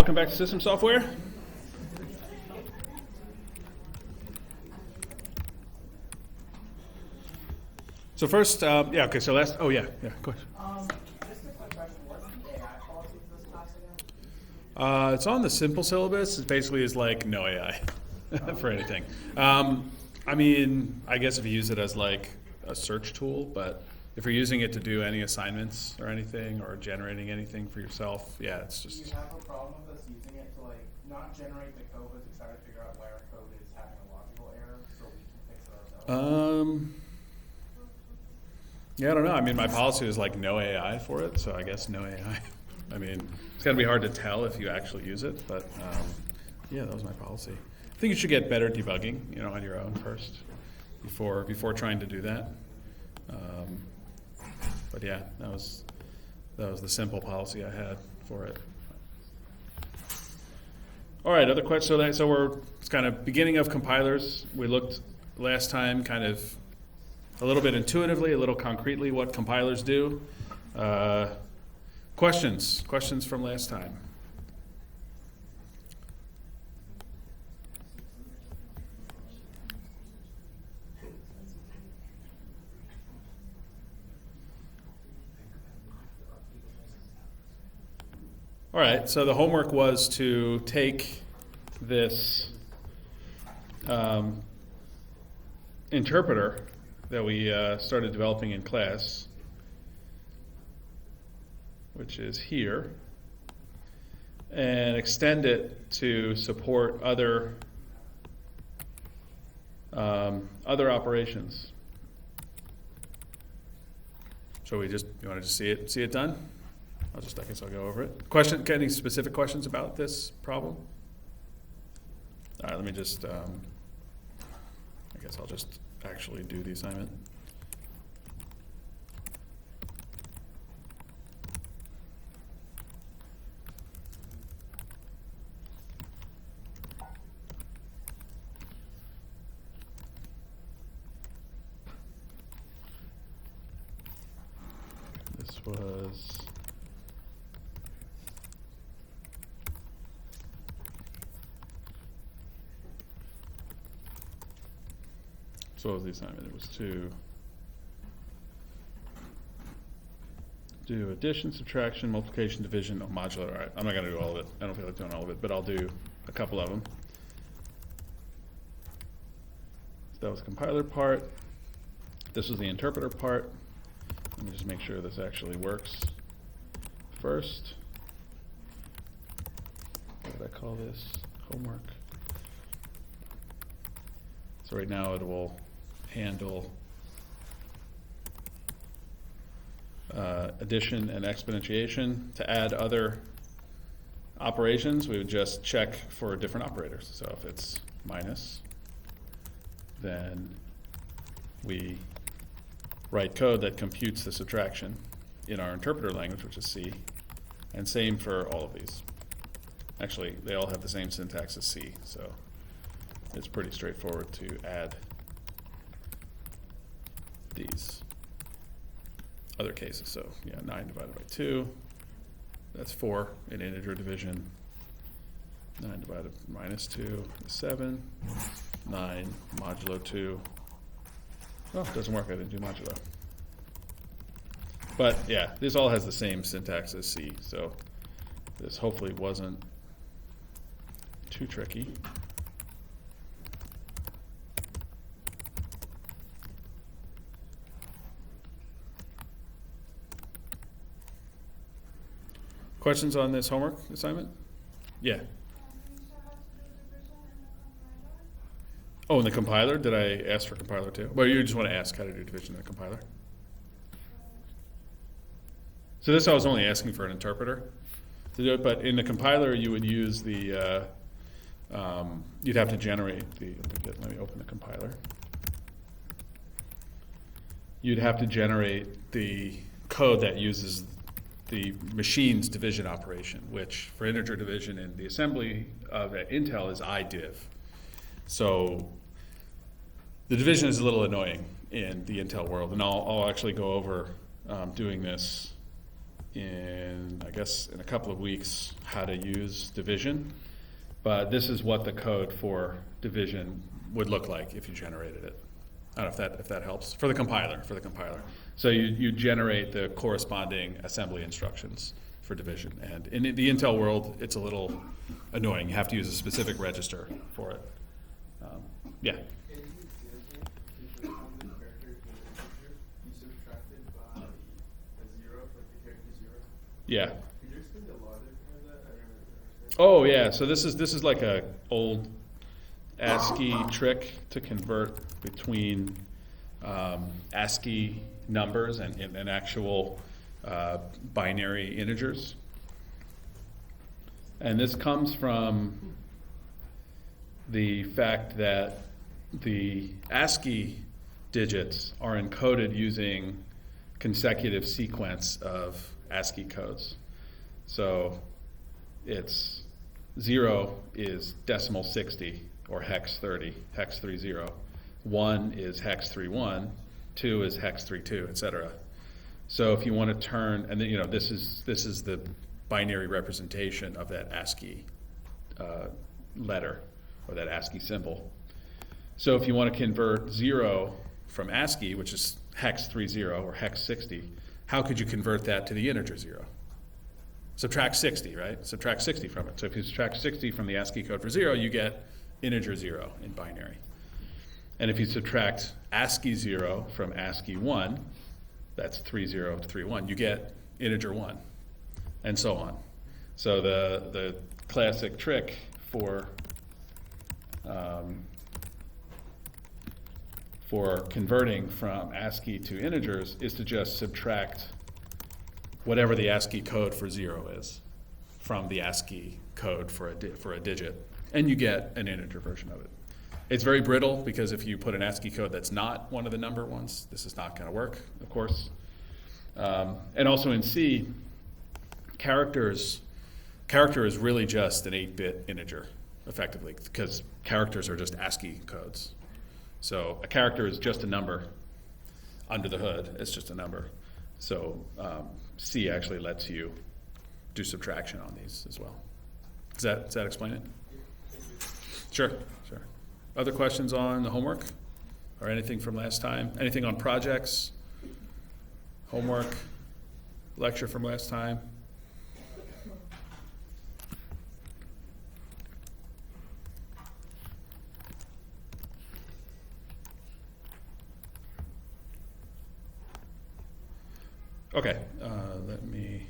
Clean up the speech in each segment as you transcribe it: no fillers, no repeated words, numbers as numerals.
welcome back to System Software. So first, so last, go ahead. Just a quick question. What's the AI policy for this class again? It's on the simple syllabus. It basically is like no AI for anything. I mean, I guess if you use it as like a search tool, but if you're using it to do any assignments or anything or generating anything for yourself, yeah, it's just... Do you have a problem with us using it to like not generate the code, but to try to figure out where our code is having a logical error so we can fix it ourselves? Yeah, I don't know. I mean, my policy is like no AI for it, so I guess no AI. I mean, it's got to be hard to tell if you actually use it, but yeah, that was my policy. I think you should get better debugging, on your own first before trying to do that. But yeah, that was the simple policy I had for it. All right, other questions. So it's kind of beginning of compilers. We looked last time kind of a little bit intuitively, a little concretely what compilers do. Questions from last time. All right, so the homework was to take this interpreter that we started developing in class, which is here, and extend it to support other operations. So you want to just see it done? I guess I'll go over it. Any specific questions about this problem? All right, let me just, I guess I'll just actually do the assignment. This was... So what was the assignment? It was to do addition, subtraction, multiplication, division, modular. All right, I'm not going to do all of it. I don't feel like doing all of it, but I'll do a couple of them. So that was the compiler part. This was the interpreter part. Let me just make sure this actually works first. What did I call this? Homework. So right now it will handle addition and exponentiation. To add other operations, we would just check for different operators. So if it's minus, then we write code that computes the subtraction in our interpreter language, which is C, and same for all of these. Actually, they all have the same syntax as C, so it's pretty straightforward to add these other cases. So yeah, 9 divided by 2, that's 4 in integer division. 9 divided by minus 2 is 7. 9 modulo 2. Oh, it doesn't work. I didn't do modulo. But yeah, this all has the same syntax as C, so this hopefully wasn't too tricky. Questions on this homework assignment? Yeah. Oh, in the compiler? Did I ask for compiler too? Well, you just want to ask how to do division in the compiler? So this I was only asking for an interpreter to do it, but in the compiler you would use the, you'd have to generate the, let me open the compiler. You'd have to generate the code that uses the machine's division operation, which for integer division in the assembly of Intel is IDiv. So the division is a little annoying in the Intel world, and I'll actually go over doing this I guess, in a couple of weeks how to use division. But this is what the code for division would look like if you generated it. I don't know if that helps for the compiler. So you generate the corresponding assembly instructions for division. And in the Intel world, it's a little annoying. You have to use a specific register for it. Yeah. Yeah. Oh yeah. So this is like a old ASCII trick to convert between ASCII numbers and actual binary integers. And this comes from the fact that the ASCII digits are encoded using consecutive sequence of ASCII codes. So it's 0 is decimal 60 or hex 30, hex 30. 1 is hex 31, 2 is hex 32, etc. So if you want to turn, and then this is the binary representation of that ASCII letter or that ASCII symbol. So if you want to convert 0 from ASCII, which is hex 30 or hex 60, how could you convert that to the integer 0? Subtract 60, right? Subtract 60 from it. So if you subtract 60 from the ASCII code for 0, you get integer 0 in binary. And if you subtract ASCII 0 from ASCII 1, that's 30 to 31, you get integer 1, and so on. So the classic trick for converting from ASCII to integers is to just subtract whatever the ASCII code for 0 is from the ASCII code for a digit, and you get an integer version of it. It's very brittle because if you put an ASCII code that's not one of the number ones, this is not going to work, of course. And also in C, character is really just an 8-bit integer, effectively, because characters are just ASCII codes. So a character is just a number under the hood. It's just a number. So C actually lets you do subtraction on these as well. Does that explain it? Sure. Other questions on the homework or anything from last time? Anything on projects, homework, lecture from last time? Okay, let me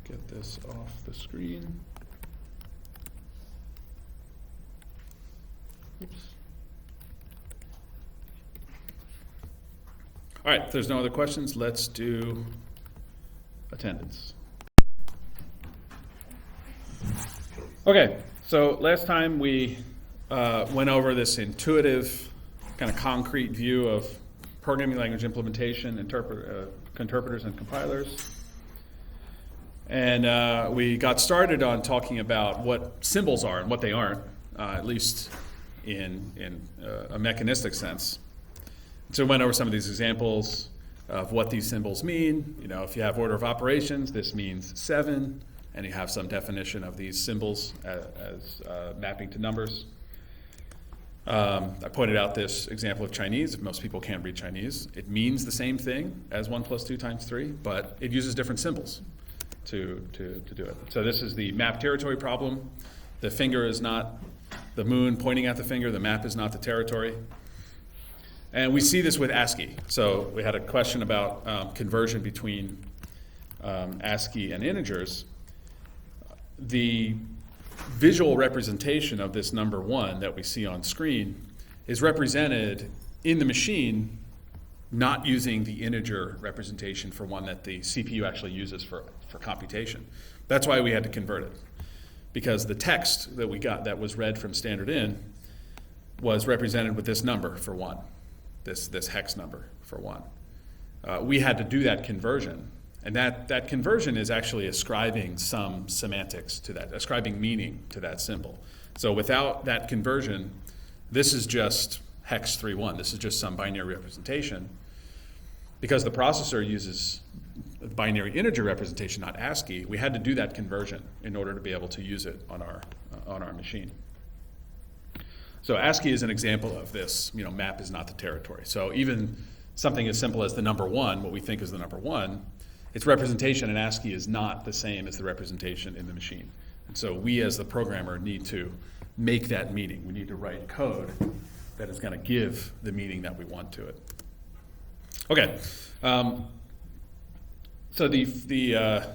get this off the screen. Oops. All right, if there's no other questions, let's do attendance. Okay, so last time we went over this intuitive, kind of concrete view of programming language implementation, interpreters and compilers. And we got started on talking about what symbols are and what they aren't, at least in a mechanistic sense. So we went over some of these examples of what these symbols mean. If you have order of operations, this means 7, and you have some definition of these symbols as mapping to numbers. I pointed out this example of Chinese. If most people can't read Chinese, it means the same thing as 1 + 2 × 3, but it uses different symbols to do it. So this is the map territory problem. The finger is not the moon pointing at the finger. The map is not the territory. And we see this with ASCII. So we had a question about conversion between ASCII and integers. The visual representation of this number 1 that we see on screen is represented in the machine not using the integer representation for 1 that the CPU actually uses for computation. That's why we had to convert it, because the text that we got that was read from standard in was represented with this number for 1, this hex number for 1. We had to do that conversion. And that conversion is actually ascribing some semantics to that, ascribing meaning to that symbol. So without that conversion, this is just hex 31. This is just some binary representation. because the processor uses a binary integer representation, not ASCII, we had to do that conversion in order to be able to use it on our machine. So ASCII is an example of this, map is not the territory. So even something as simple as the number 1, what we think is the number 1, its representation in ASCII is not the same as the representation in the machine. And so we as the programmer need to make that meaning. We need to write code that is going to give the meaning that we want to it. Okay, so the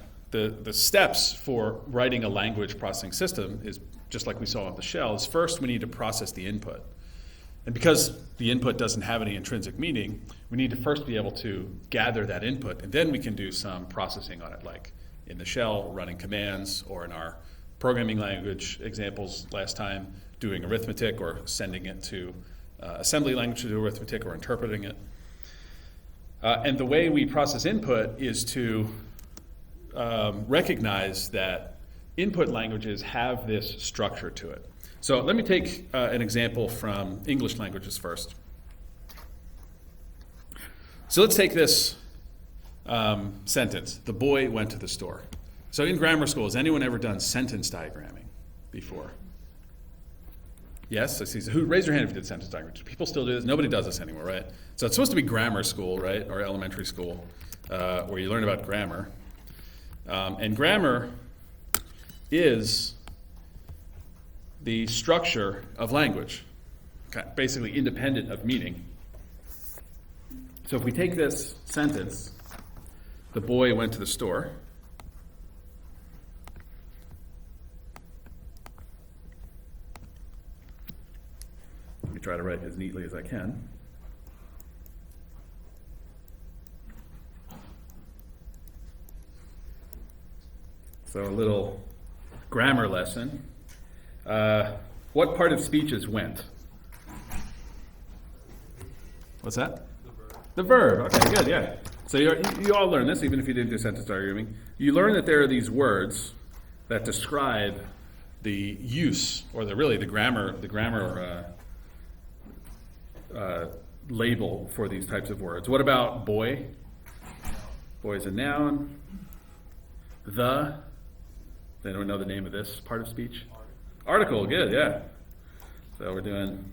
steps for writing a language processing system is just like we saw with the shell. Is first we need to process the input, and because the input doesn't have any intrinsic meaning, we need to first be able to gather that input, and then we can do some processing on it, like in the shell, running commands, or in our programming language examples last time, doing arithmetic or sending it to assembly language to do arithmetic or interpreting it. And the way we process input is to recognize that input languages have this structure to it. So let me take an example from English languages first. So let's take this sentence, the boy went to the store. So in grammar school, has anyone ever done sentence diagramming before? Yes, I see. So raise your hand if you did sentence diagram. Do people still do this? Nobody does this anymore, right? So it's supposed to be grammar school, right, or elementary school, where you learn about grammar. And grammar is the structure of language, basically independent of meaning. So if we take this sentence, the boy went to the store, let me try to write as neatly as I can. So a little grammar lesson. What part of speech is went? What's that? The verb. Okay, good, yeah. So you all learn this, even if you didn't do sentence diagramming. You learn that there are these words that describe the use, or the grammar label for these types of words. What about boy? Boy is a noun. The. Does anyone know the name of this part of speech? Article, good, yeah. So we're doing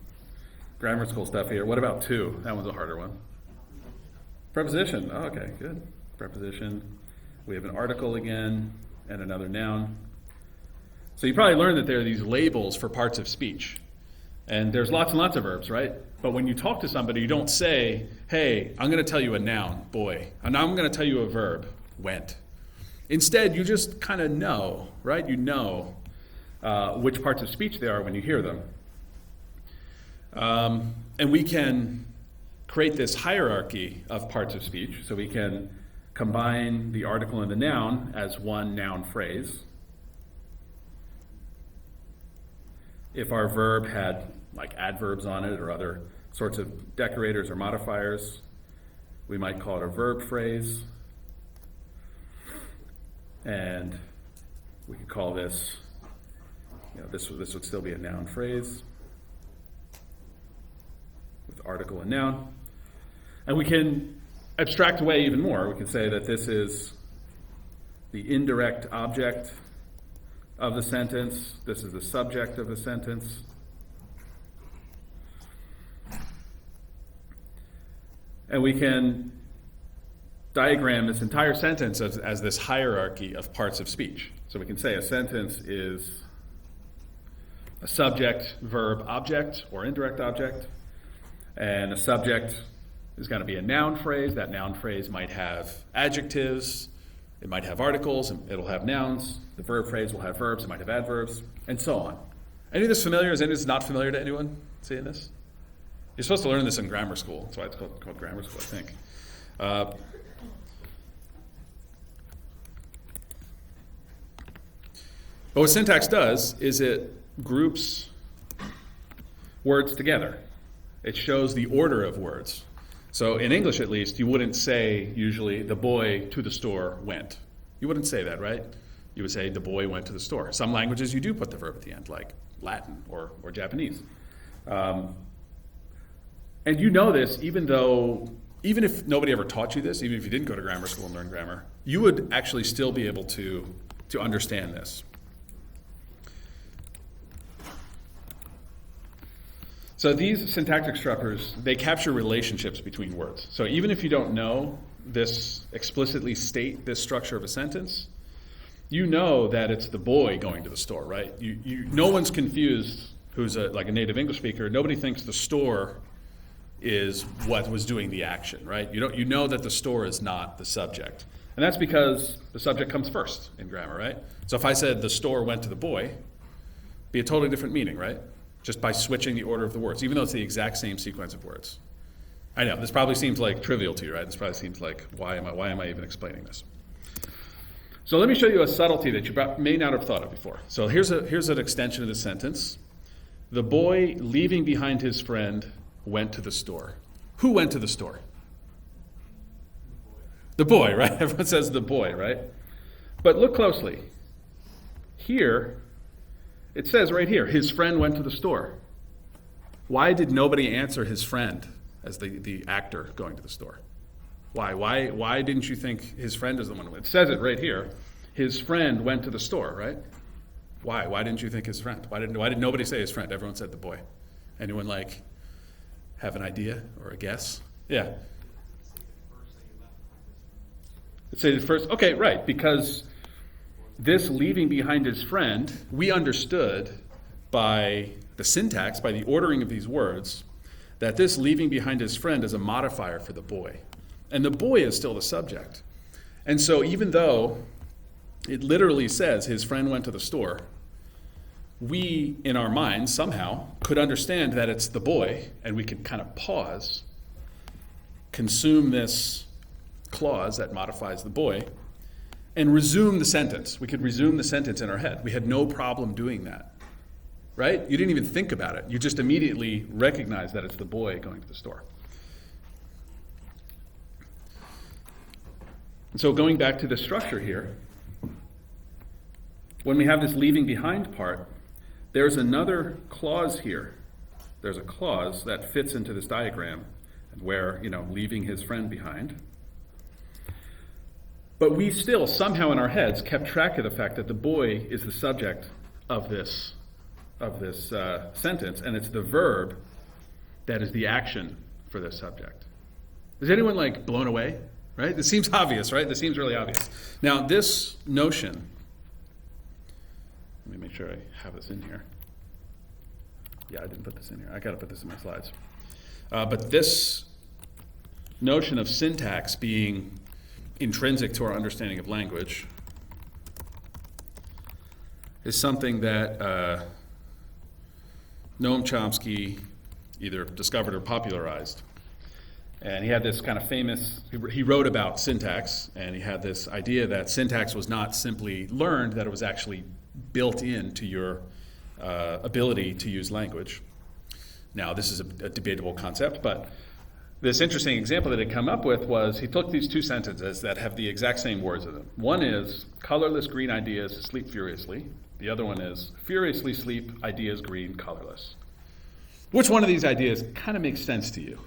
grammar school stuff here. What about to? That one's a harder one. Preposition, oh, okay, good. Preposition. We have an article again, and another noun. So you probably learned that there are these labels for parts of speech. And there's lots and lots of verbs, right? But when you talk to somebody, you don't say, hey, I'm going to tell you a noun, boy. And now I'm going to tell you a verb, went. Instead, you just kind of know, right? You know which parts of speech they are when you hear them. And we can create this hierarchy of parts of speech. So we can combine the article and the noun as one noun phrase. If our verb had like adverbs on it or other sorts of decorators or modifiers, we might call it a verb phrase. And we could call this, this would still be a noun phrase with article and noun. And we can abstract away even more. We can say that this is the indirect object of the sentence. This is the subject of the sentence. And we can diagram this entire sentence as this hierarchy of parts of speech. So we can say a sentence is a subject, verb, object, or indirect object. And a subject is going to be a noun phrase. That noun phrase might have adjectives. It might have articles. It'll have nouns. The verb phrase will have verbs. It might have adverbs, and so on. Any of this familiar? Is any of this not familiar to anyone seeing this? You're supposed to learn this in grammar school. That's why it's called grammar school, I think. But what syntax does is it groups words together. It shows the order of words. So in English, at least, you wouldn't say usually the boy to the store went. You wouldn't say that, right? You would say the boy went to the store. Some languages you do put the verb at the end, like Latin or Japanese. And you know this even though even if nobody ever taught you this, even if you didn't go to grammar school and learn grammar, you would actually still be able to understand this. So these syntactic structures, they capture relationships between words. So even if you don't know this, explicitly state this structure of a sentence, you know that it's the boy going to the store, right? No one's confused who's like a native English speaker. Nobody thinks the store is what was doing the action, right? You know that the store is not the subject. And that's because the subject comes first in grammar, right? So if I said the store went to the boy, it'd be a totally different meaning, right? Just by switching the order of the words, even though it's the exact same sequence of words. I know, this probably seems like trivial to you, right? This probably seems like, why am I even explaining this? So let me show you a subtlety that you may not have thought of before. So here's an extension of the sentence. The boy, leaving behind his friend, went to the store. Who went to the store? The boy, right? Everyone says the boy, right? But look closely. Here, it says right here, his friend went to the store. Why did nobody answer his friend as the actor going to the store? Why didn't you think his friend is the one who went? It says it right here. His friend went to the store, right? Why? Why didn't you think his friend? Why did nobody say his friend? Everyone said the boy. Anyone have an idea or a guess? Yeah. It said it first. Okay, right. Because this leaving behind his friend, we understood by the syntax, by the ordering of these words, that this leaving behind his friend is a modifier for the boy. And the boy is still the subject. And so even though it literally says his friend went to the store, we, in our minds, somehow could understand that it's the boy, and we could kind of pause, consume this clause that modifies the boy, and resume the sentence. We could resume the sentence in our head. We had no problem doing that, right? You didn't even think about it. You just immediately recognize that it's the boy going to the store. And so going back to the structure here, when we have this leaving behind part, there's another clause here. There's a clause that fits into this diagram where, leaving his friend behind. But we still, somehow in our heads, kept track of the fact that the boy is the subject of this sentence, and it's the verb that is the action for this subject. Is anyone blown away? Right? This seems obvious, right? This seems really obvious. Now, this notion, let me make sure I have this in here. Yeah, I didn't put this in here. I got to put this in my slides. But this notion of syntax being intrinsic to our understanding of language is something that Noam Chomsky either discovered or popularized. And he had this kind of famous, he wrote about syntax, and he had this idea that syntax was not simply learned, that it was actually built into your ability to use language. Now, this is a debatable concept, but this interesting example that he come up with was he took these two sentences that have the exact same words in them. One is, colorless green ideas sleep furiously. The other one is, furiously sleep ideas green colorless. Which one of these ideas kind of makes sense to you?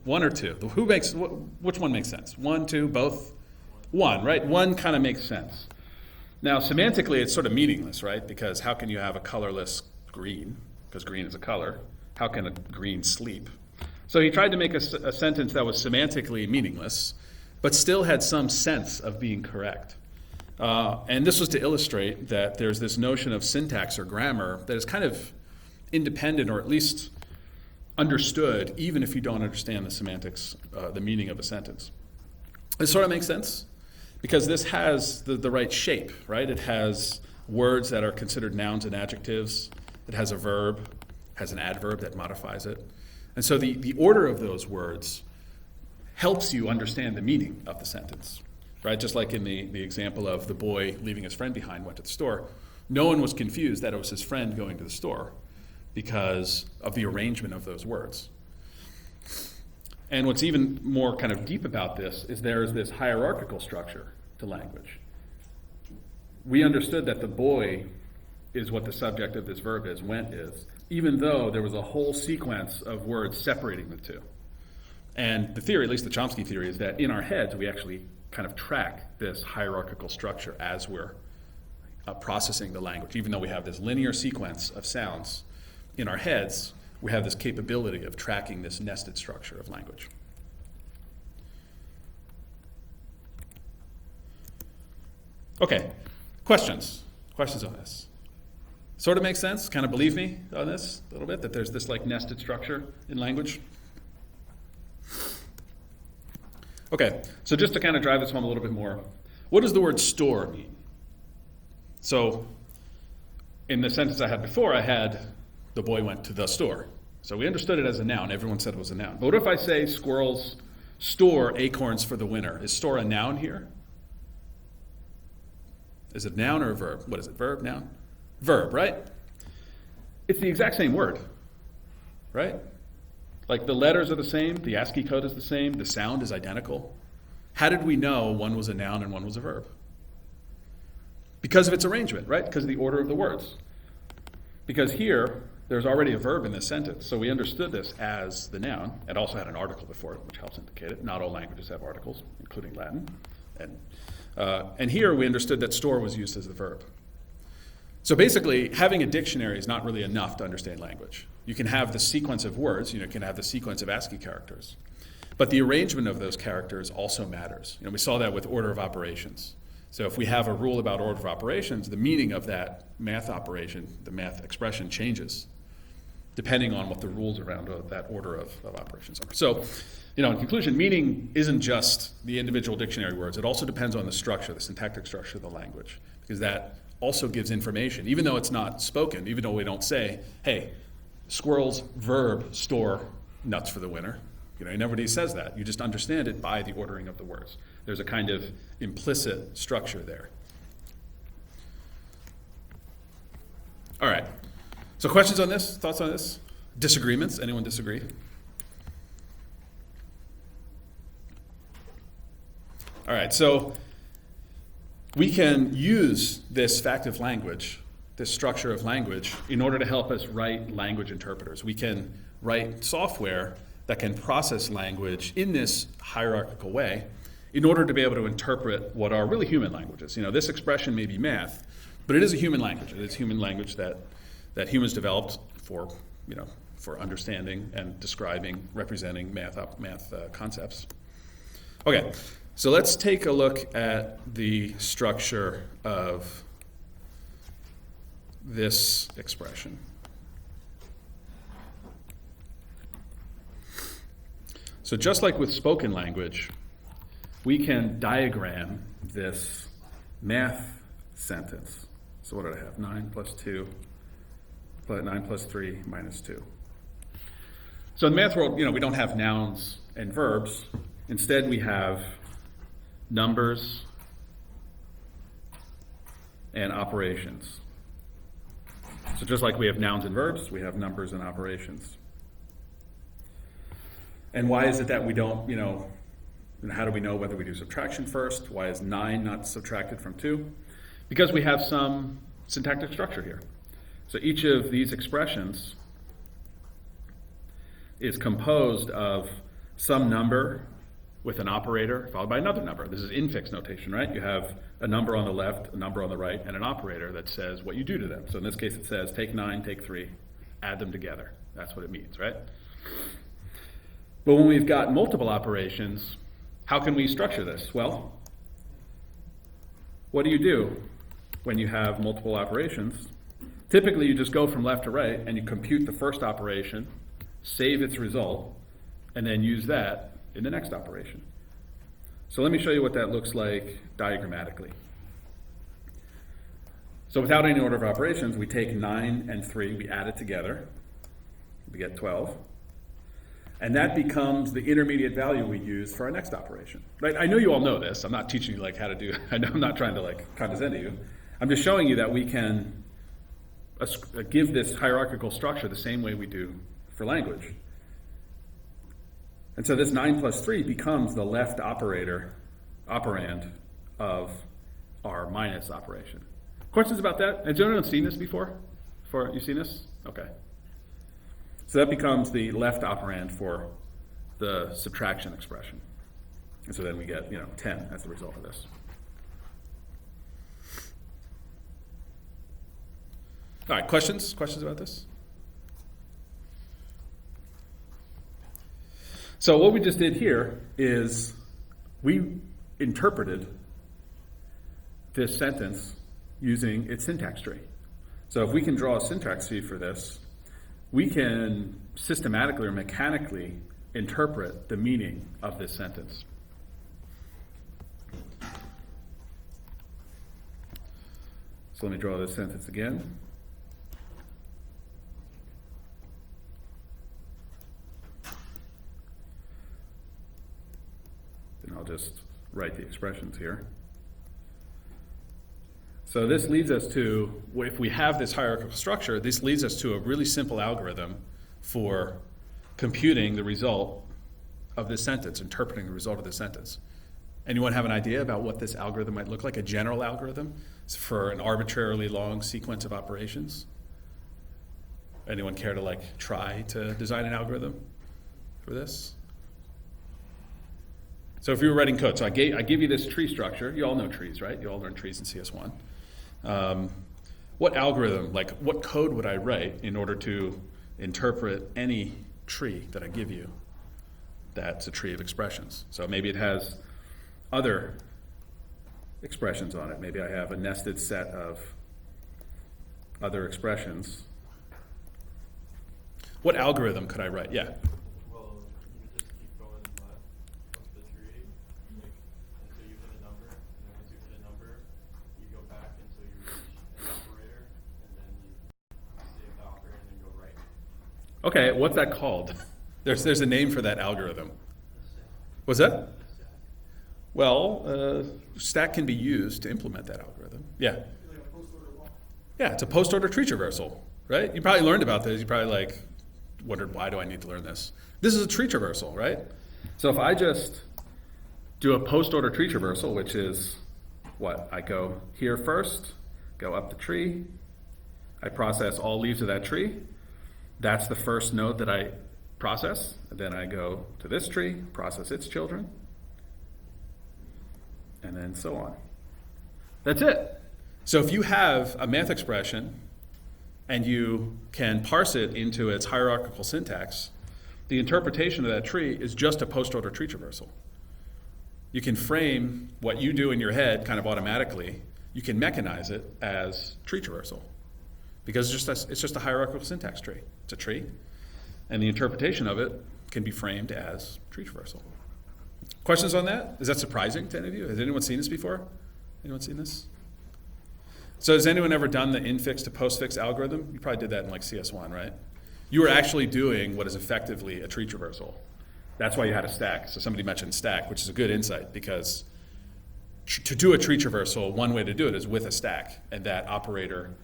One or two? Which one makes sense? One, two, both? One, right? One kind of makes sense. Now, semantically, it's sort of meaningless, right? Because how can you have a colorless green? Because green is a color. How can a green sleep? So he tried to make a sentence that was semantically meaningless, but still had some sense of being correct. And this was to illustrate that there's this notion of syntax or grammar that is kind of independent, or at least understood, even if you don't understand the semantics, the meaning of a sentence. This sort of makes sense, because this has the right shape, right? It has words that are considered nouns and adjectives. It has a verb, has an adverb that modifies it. And so the order of those words helps you understand the meaning of the sentence, right? Just like in the example of the boy leaving his friend behind, went to the store. No one was confused that it was his friend going to the store because of the arrangement of those words. And what's even more kind of deep about this is there is this hierarchical structure to language. We understood that the boy is what the subject of this verb is, went is, even though there was a whole sequence of words separating the two. And the theory, at least the Chomsky theory, is that in our heads we actually kind of track this hierarchical structure as we're processing the language. Even though we have this linear sequence of sounds in our heads, we have this capability of tracking this nested structure of language. Okay, questions? Questions on this? Sort of makes sense? Kind of believe me on this a little bit, that there's this like nested structure in language? Okay, so just to kind of drive this home a little bit more, what does the word store mean? So in the sentence I had before, I had the boy went to the store. So we understood it as a noun. Everyone said it was a noun. But what if I say squirrels store acorns for the winter? Is store a noun here? Is it a noun or a verb? What is it, verb, noun? Verb, right? It's the exact same word, right? Like the letters are the same, the ASCII code is the same, the sound is identical. How did we know one was a noun and one was a verb? Because of its arrangement, right? Because of the order of the words. Because here, there's already a verb in this sentence, so we understood this as the noun. It also had an article before it, which helps indicate it. Not all languages have articles, including Latin. And here we understood that store was used as the verb. So basically, having a dictionary is not really enough to understand language. You can have the sequence of words, you can have the sequence of ASCII characters. But the arrangement of those characters also matters. We saw that with order of operations. So if we have a rule about order of operations, the meaning of that math operation, the math expression changes, depending on what the rules around that order of operations are. So, in conclusion, meaning isn't just the individual dictionary words. It also depends on the structure, the syntactic structure of the language, because that also gives information, even though it's not spoken, even though we don't say, hey, squirrels verb store nuts for the winter. Nobody says that. You just understand it by the ordering of the words. There's a kind of implicit structure there. All right. So questions on this? Thoughts on this? Disagreements? Anyone disagree? All right. So we can use this fact of language, this structure of language, in order to help us write language interpreters. We can write software that can process language in this hierarchical way in order to be able to interpret what are really human languages. This expression may be math, but it is a human language. It is human language that humans developed for understanding and describing, representing math concepts. Okay, so let's take a look at the structure of this expression. So just like with spoken language, we can diagram this math sentence. So what did I have? 9 plus 2, 9 plus 3 minus 2. So in the math world, we don't have nouns and verbs. Instead, we have numbers and operations. So just like we have nouns and verbs, we have numbers and operations. And why is it that we don't, how do we know whether we do subtraction first? Why is 9 not subtracted from 2? Because we have some syntactic structure here. So each of these expressions is composed of some number with an operator followed by another number. This is infix notation, right? You have a number on the left, a number on the right, and an operator that says what you do to them. So in this case, it says take 9, take 3, add them together. That's what it means, right? But when we've got multiple operations, how can we structure this? Well, what do you do when you have multiple operations? Typically, you just go from left to right and you compute the first operation, save its result, and then use that in the next operation. So let me show you what that looks like diagrammatically. So without any order of operations, we take 9 and 3, we add it together, we get 12. And that becomes the intermediate value we use for our next operation. Right? I know you all know this. I'm not teaching you how to do. I know I'm not trying to condescend to you. I'm just showing you that we can give this hierarchical structure the same way we do for language. And so this 9 plus 3 becomes the left operand of our minus operation. Questions about that? Has anyone seen this before? You seen this? Okay. So that becomes the left operand for the subtraction expression. And so then we get, 10 as the result of this. All right, questions? Questions about this? So what we just did here is we interpreted this sentence using its syntax tree. So if we can draw a syntax tree for this, we can systematically or mechanically interpret the meaning of this sentence. So let me draw this sentence again. Then I'll just write the expressions here. So this leads us to, if we have this hierarchical structure, this leads us to a really simple algorithm for computing the result of this sentence, interpreting the result of this sentence. Anyone have an idea about what this algorithm might look like? A general algorithm for an arbitrarily long sequence of operations? Anyone care to try to design an algorithm for this? So if you were writing code, so I give you this tree structure. You all know trees, right? You all learned trees in CS1. What algorithm, what code would I write in order to interpret any tree that I give you that's a tree of expressions? So maybe it has other expressions on it. Maybe I have a nested set of other expressions. What algorithm could I write? Yeah. Well, you would just keep going left up the tree until you hit a number, and then once you hit a number, you go back until you reach an operator, and then you save the operator and then go right. Okay, what's that called? There's a name for that algorithm. What's that? Well, stack can be used to implement that algorithm. Yeah. Like a post-order walk. Yeah, it's a post-order tree traversal, right? You probably learned about this. You probably wondered, why do I need to learn this? This is a tree traversal, right? So if I just do a post-order tree traversal, which is what? I go here first, go up the tree, I process all leaves of that tree. That's the first node that I process. And then I go to this tree, process its children, and then so on. That's it. So if you have a math expression and you can parse it into its hierarchical syntax, the interpretation of that tree is just a post-order tree traversal. You can frame what you do in your head kind of automatically. You can mechanize it as tree traversal because it's just a hierarchical syntax tree. It's a tree, and the interpretation of it can be framed as tree traversal. Questions on that? Is that surprising to any of you? Has anyone seen this before? Anyone seen this? So has anyone ever done the infix to postfix algorithm? You probably did that in CS1, right? You were actually doing what is effectively a tree traversal. That's why you had a stack. So somebody mentioned stack, which is a good insight because to do a tree traversal, one way to do it is with a stack, and that operator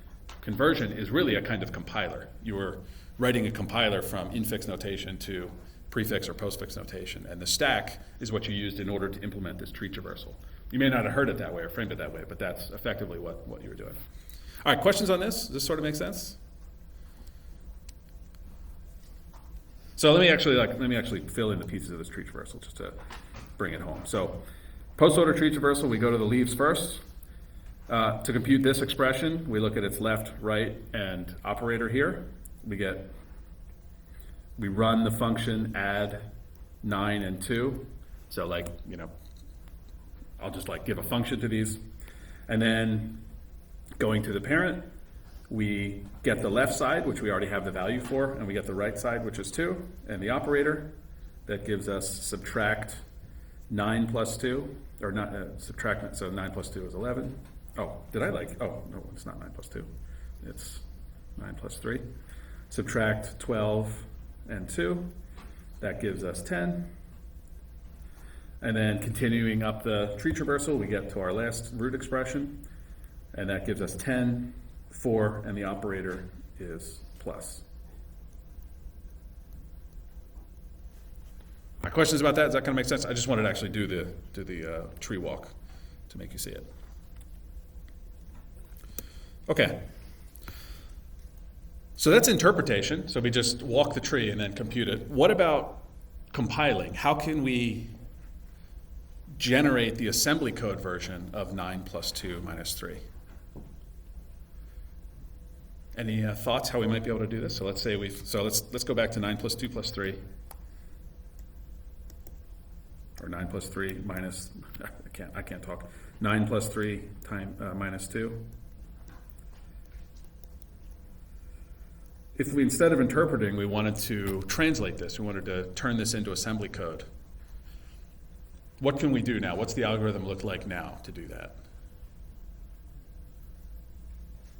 conversion is really a kind of compiler. You were writing a compiler from infix notation to prefix or postfix notation, and the stack is what you used in order to implement this tree traversal. You may not have heard it that way or framed it that way, but that's effectively what you were doing. All right, questions on this? Does this sort of make sense? So let me actually fill in the pieces of this tree traversal just to bring it home. So post-order tree traversal, we go to the leaves first. To compute this expression, we look at its left, right, and operator here. We run the function add 9 and 2. So I'll just give a function to these. And then going to the parent, we get the left side, which we already have the value for, and we get the right side, which is 2, and the operator that gives us subtract 9 plus 2, or not subtract, so 9 plus 2 is 11. Oh, no, it's not 9 plus 2. It's 9 plus 3. Subtract 12 and 2. That gives us 10. And then continuing up the tree traversal, we get to our last root expression, and that gives us 10, 4, and the operator is plus. Questions about that? Does that kind of make sense? I just wanted to actually do the tree walk to make you see it. Okay. So that's interpretation. So we just walk the tree and then compute it. What about compiling, how can we generate the assembly code version of 9 plus 2 minus 3? Any thoughts how we might be able to do this? So let's say let's go back to 9 plus 2 plus 3. Or 9 plus 3 minus, I can't talk. 9 plus 3 minus 2. If we, instead of interpreting, we wanted to translate this, we wanted to turn this into assembly code, what can we do now? What's the algorithm look like now to do that?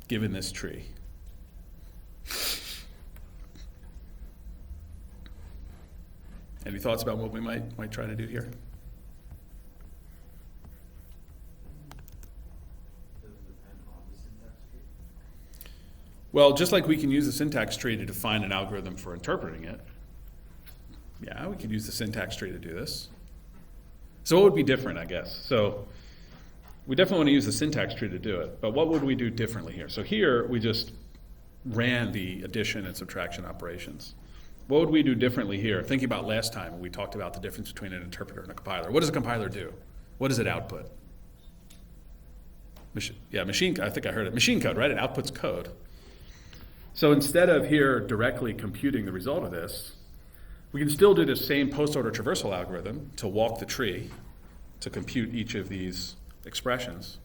Given this tree. Any thoughts about what we might try to do here? Well, just like we can use the syntax tree to define an algorithm for interpreting it, yeah, we could use the syntax tree to do this. So what would be different, I guess? So we definitely want to use the syntax tree to do it, but what would we do differently here? So here, we just ran the addition and subtraction operations. What would we do differently here? Thinking about last time, we talked about the difference between an interpreter and a compiler. What does a compiler do? What does it output? Machine, I think I heard it. Machine code, right? It outputs code. So instead of here directly computing the result of this, we can still do the same post-order traversal algorithm to walk the tree to compute each of these expressions.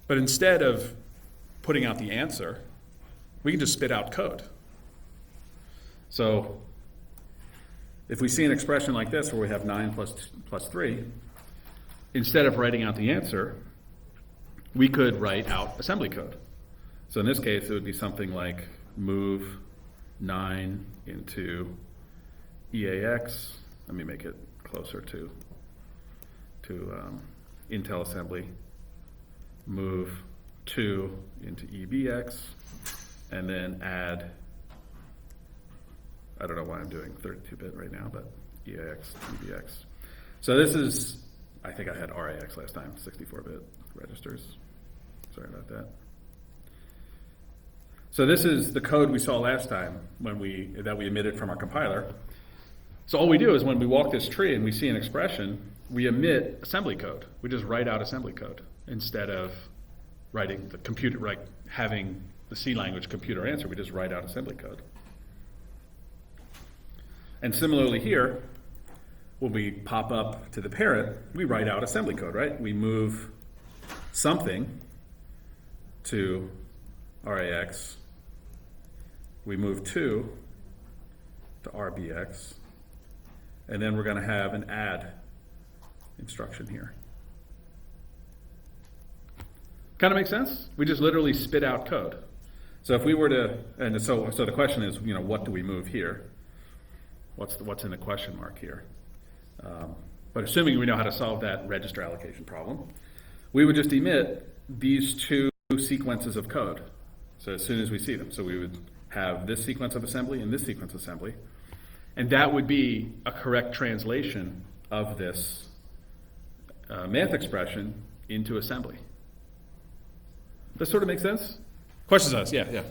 But instead of putting out the answer, we can just spit out code. So if we see an expression like this where we have 9 plus 3, instead of writing out the answer, we could write out assembly code. So in this case, it would be something like move 9 into EAX. Let me make it closer to Intel assembly. Move 2 into EBX, and then add, I don't know why I'm doing 32-bit right now, but EAX, EBX. So this is, I think I had RAX last time, 64-bit registers. Sorry about that. So this is the code we saw last time that we emitted from our compiler. So all we do is when we walk this tree and we see an expression, we emit assembly code. We just write out assembly code instead of writing the computer, having the C language computer answer. We just write out assembly code. And similarly here, when we pop up to the parent, we write out assembly code, right? We move something to RAX. We move 2 to RBX. And then we're going to have an add instruction here. Kind of makes sense? We just literally spit out code. So if we were to, and so the question is, what do we move here? What's in the question mark here? But assuming we know how to solve that register allocation problem, we would just emit these two sequences of code. So as soon as we see them. So we would have this sequence of assembly and this sequence of assembly. And that would be a correct translation of this math expression into assembly. Does that sort of make sense? Questions on this? Yeah. On that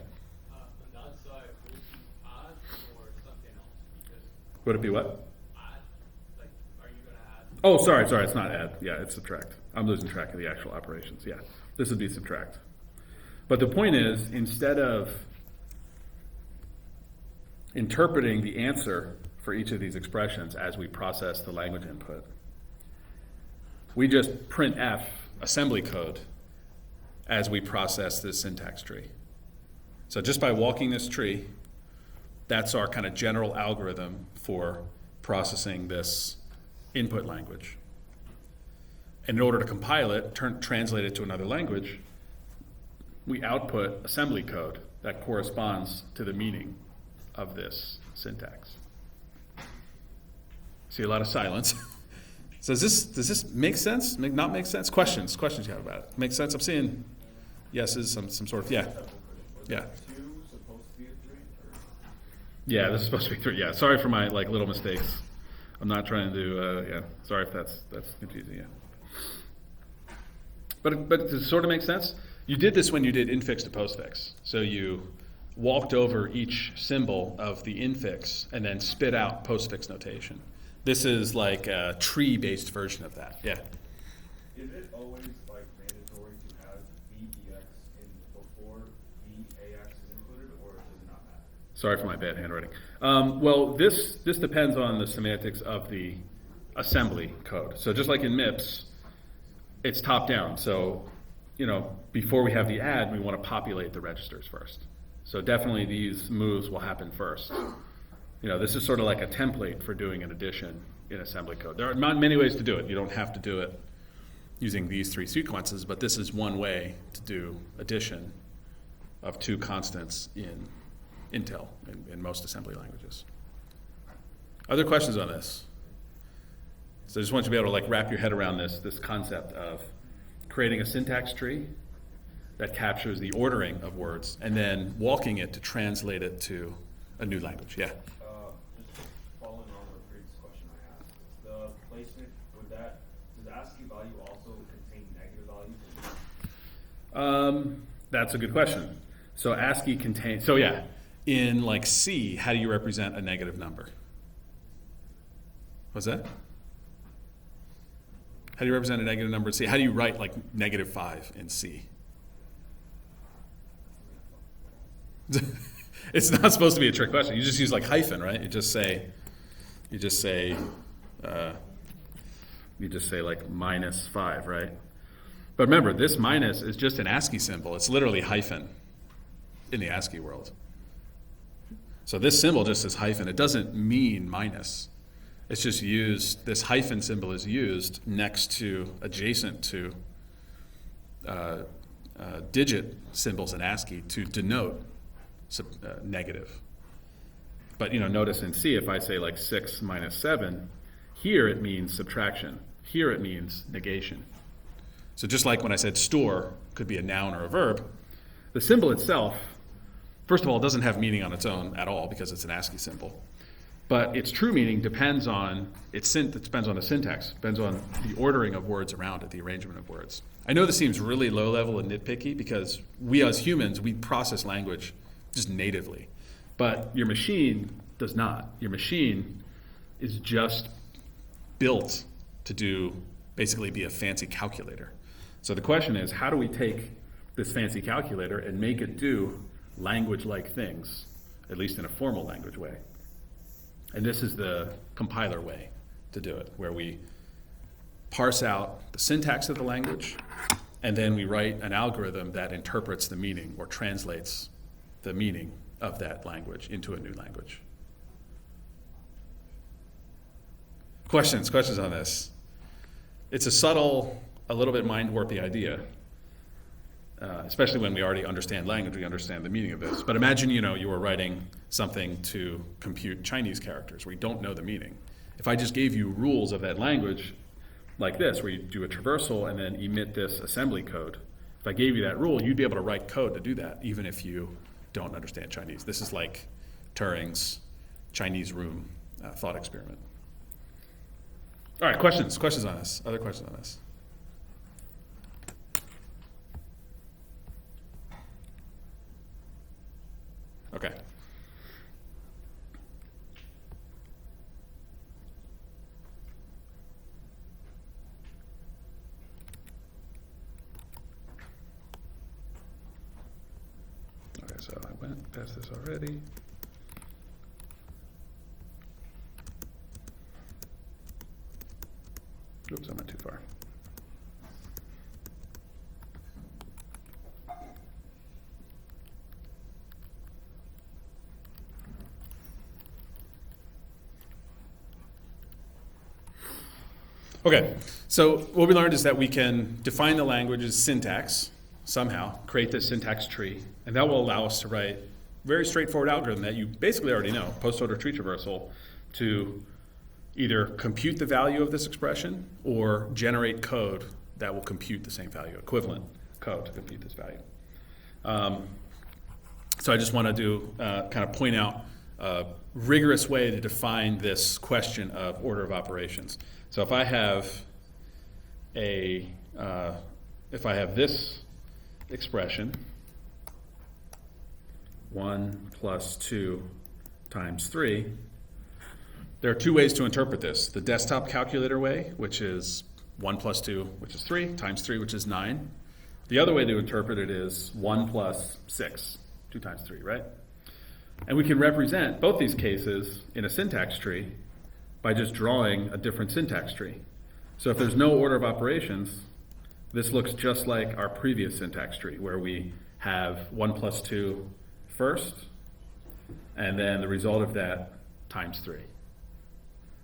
side, would it be add or something else? Because Would it be what? add, are you going to add? Oh, sorry, it's not add. Yeah, it's subtract. I'm losing track of the actual operations. Yeah, this would be subtract. But the point is, instead of interpreting the answer for each of these expressions as we process the language input, we just printf assembly code as we process this syntax tree. So just by walking this tree, that's our kind of general algorithm for processing this input language. And in order to compile it, translate it to another language, we output assembly code that corresponds to the meaning of this syntax. See a lot of silence. So does this make sense? Not make sense? Questions you have about it? Make sense? I'm seeing yeses, some sort of, yeah. Yeah. Yeah, this is supposed to be 3. Yeah, sorry for my little mistakes. I'm not trying to do, sorry if that's confusing, yeah. But does it sort of make sense? You did this when you did infix to postfix. So you walked over each symbol of the infix and then spit out postfix notation. This is like a tree-based version of that, yeah. Is it always like mandatory to have VEX in before VAX is included, or does it not matter? Sorry for my bad handwriting. Well, this depends on the semantics of the assembly code. So just like in MIPS, it's top down. So, before we have the add, we want to populate the registers first. So definitely these moves will happen first. This is sort of like a template for doing an addition in assembly code. There are many ways to do it. You don't have to do it using these three sequences, but this is one way to do addition of two constants in Intel, in most assembly languages. Other questions on this? So I just want you to be able to wrap your head around this concept of creating a syntax tree that captures the ordering of words and then walking it to translate it to a new language. Yeah? Just following on the previous question I asked, the placement, does ASCII value also contain negative values? That's a good question. So ASCII contains, in C, how do you represent a negative number? What's that? How do you represent a negative number in C? How do you write -5 in C? It's not supposed to be a trick question. You just use hyphen, right? You just say -5, right? But remember, this minus is just an ASCII symbol. It's literally hyphen in the ASCII world. So this symbol just says hyphen. It doesn't mean minus. It's just used, this hyphen symbol is used next to, adjacent to digit symbols in ASCII to denote negative. But notice in C, if I say 6 minus 7, here it means subtraction. Here it means negation. So just like when I said store could be a noun or a verb, the symbol itself, first of all, it doesn't have meaning on its own at all because it's an ASCII symbol. But its true meaning depends on the syntax, depends on the ordering of words around it, the arrangement of words. I know this seems really low level and nitpicky because we as humans, we process language just natively. But your machine does not. Your machine is just built to basically be a fancy calculator. So the question is, how do we take this fancy calculator and make it do language-like things, at least in a formal language way? And this is the compiler way to do it, where we parse out the syntax of the language, and then we write an algorithm that interprets the meaning or translates the meaning of that language into a new language. Questions on this? It's a subtle, a little bit mind-warpy idea, especially when we already understand language, we understand the meaning of this. But imagine, you were writing something to compute Chinese characters where you don't know the meaning. If I just gave you rules of that language like this, where you do a traversal and then emit this assembly code, if I gave you that rule, you'd be able to write code to do that, even if you don't understand Chinese. This is like Turing's Chinese room thought experiment. All right, questions on this? Other questions on this? Okay. Okay, so I went past this already. Oops, I went too far. Okay, so what we learned is that we can define the language's syntax somehow, create this syntax tree, and that will allow us to write very straightforward algorithm that you basically already know, post-order tree traversal, to either compute the value of this expression or generate code that will compute the same value, equivalent code to compute this value. So I just want to do kind of point out a rigorous way to define this question of order of operations. So if I have this expression, 1 plus 2 times 3, There are two ways to interpret this. The desktop calculator way, which is 1 plus 2, which is 3, times 3, which is 9. The other way to interpret it is 1 plus 6, 2 times 3, right? And we can represent both these cases in a syntax tree by just drawing a different syntax tree. So if there's no order of operations, this looks just like our previous syntax tree, where we have 1 plus 2 first, and then the result of that times 3.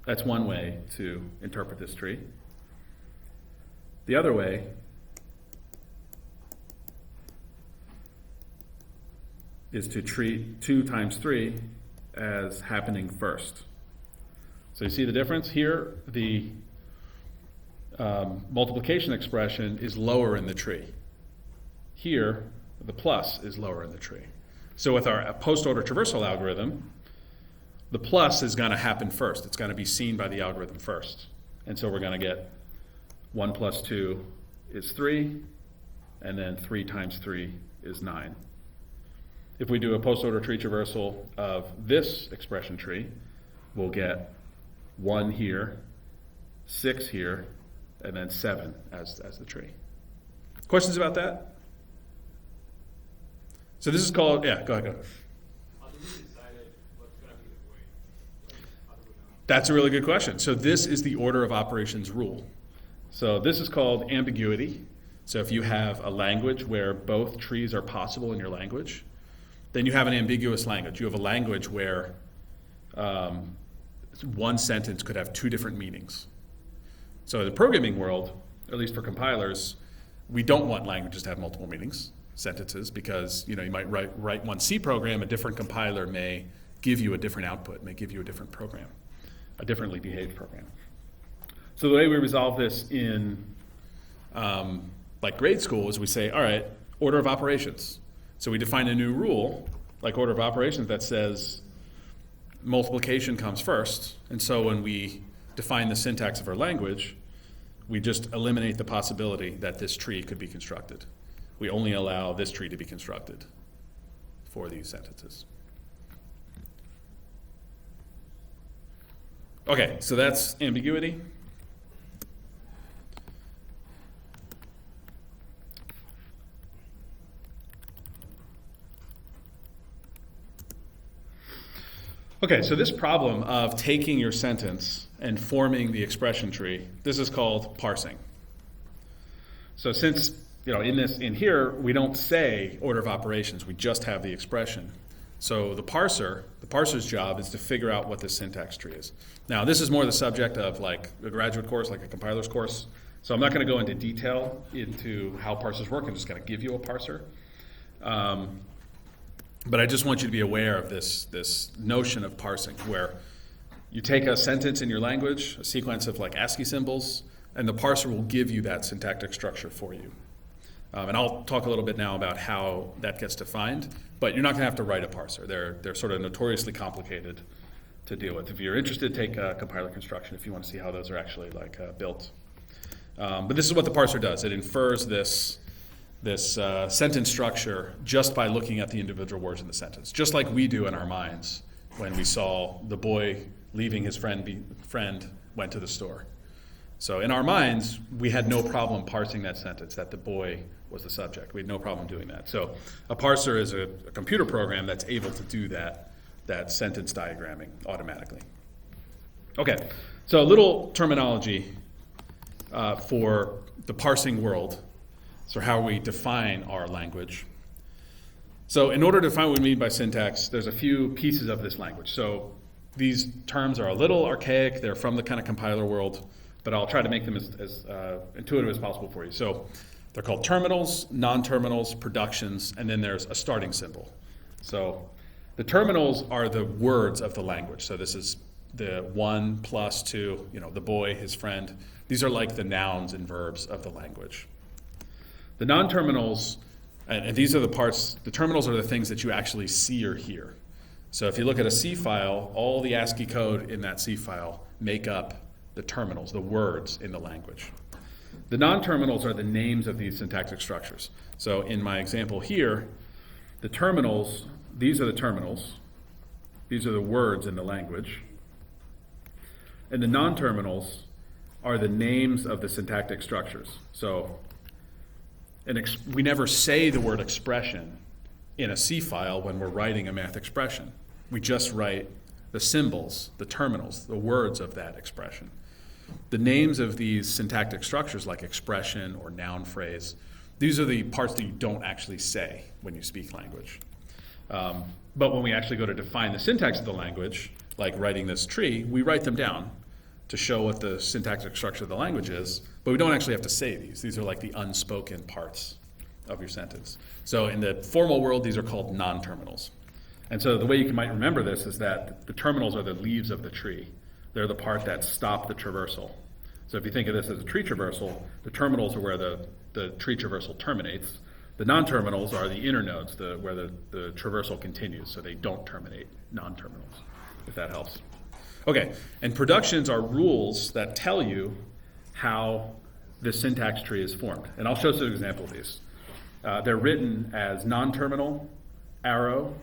That's one way to interpret this tree. The other way is to treat 2 times 3 as happening first. So you see the difference? Here, the multiplication expression is lower in the tree. Here, the plus is lower in the tree. So with our post-order traversal algorithm, the plus is going to happen first. It's going to be seen by the algorithm first. And so we're going to get 1 plus 2 is 3, and then 3 times 3 is 9. If we do a post-order tree traversal of this expression tree, we'll get 1 here, 6 here, and then 7 as the tree. Questions about that? So this is called, yeah, go ahead. How do we decide what's going to be the weight? Like, how do we know? That's a really good question. So this is the order of operations rule. So this is called ambiguity. So if you have a language where both trees are possible in your language, then you have an ambiguous language. You have a language where one sentence could have 2 different meanings. So in the programming world, at least for compilers, we don't want languages to have multiple meanings, sentences, because you might write one C program, a different compiler may give you a different output, may give you a different program, a differently behaved program. So the way we resolve this in like grade school is we say, all right, order of operations. So we define a new rule, like order of operations, that says multiplication comes first. And so when we define the syntax of our language, we just eliminate the possibility that this tree could be constructed. We only allow this tree to be constructed for these sentences. Okay, so that's ambiguity. Okay, so this problem of taking your sentence and forming the expression tree, this is called parsing. So since, in here, we don't say order of operations, we just have the expression. So the parser's job is to figure out what the syntax tree is. Now, this is more the subject of like a graduate course, like a compiler's course. So I'm not going to go into detail into how parsers work. I'm just going to give you a parser. But I just want you to be aware of this notion of parsing, where you take a sentence in your language, a sequence of like ASCII symbols, and the parser will give you that syntactic structure for you. And I'll talk a little bit now about how that gets defined, but you're not going to have to write a parser. They're sort of notoriously complicated to deal with. If you're interested, take a compiler construction if you want to see how those are actually built. But this is what the parser does. It infers this sentence structure just by looking at the individual words in the sentence, just like we do in our minds when we saw the boy leaving his friend went to the store. So in our minds, we had no problem parsing that sentence, that the boy was the subject. We had no problem doing that. So a parser is a computer program that's able to do that sentence diagramming automatically. Okay, so a little terminology for the parsing world. So how we define our language. So in order to define what we mean by syntax, there's a few pieces of this language. So these terms are a little archaic. They're from the kind of compiler world, but I'll try to make them as intuitive as possible for you. So they're called terminals, non-terminals, productions, and then there's a starting symbol. So the terminals are the words of the language. So this is the 1 plus 2, the boy, his friend. These are like the nouns and verbs of the language. The non-terminals, and these are the parts, the terminals are the things that you actually see or hear. So if you look at a C file, all the ASCII code in that C file make up the terminals, the words in the language. The non-terminals are the names of these syntactic structures. So in my example here, the terminals, these are the terminals. These are the words in the language. And the non-terminals are the names of the syntactic structures. So we never say the word expression in a C file when we're writing a math expression. We just write the symbols, the terminals, the words of that expression. The names of these syntactic structures like expression or noun phrase, these are the parts that you don't actually say when you speak language. But when we actually go to define the syntax of the language, like writing this tree, we write them down to show what the syntactic structure of the language is, but we don't actually have to say these. These are like the unspoken parts of your sentence. So in the formal world, these are called non-terminals. And so the way you might remember this is that the terminals are the leaves of the tree. They're the part that stop the traversal. So if you think of this as a tree traversal, the terminals are where the tree traversal terminates. The non-terminals are the inner nodes, where the traversal continues, so they don't terminate non-terminals, if that helps. Okay, and productions are rules that tell you how the syntax tree is formed. And I'll show you an example of these. They're written as non-terminal, arrow,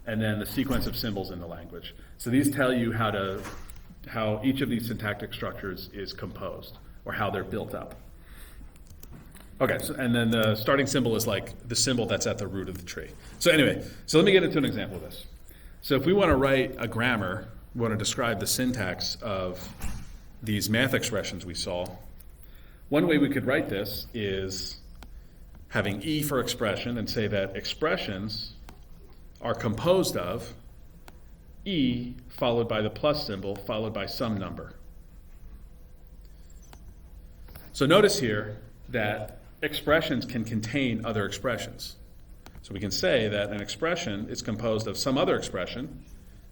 and then the sequence of symbols in the language. So these tell you how each of these syntactic structures is composed, or how they're built up. Okay, so, and then the starting symbol is like the symbol that's at the root of the tree. So anyway, so let me get into an example of this. So if we want to write a grammar, we want to describe the syntax of these math expressions we saw, one way we could write this is having E for expression and say that expressions are composed of E followed by the plus symbol followed by some number. So notice here that expressions can contain other expressions. So we can say that an expression is composed of some other expression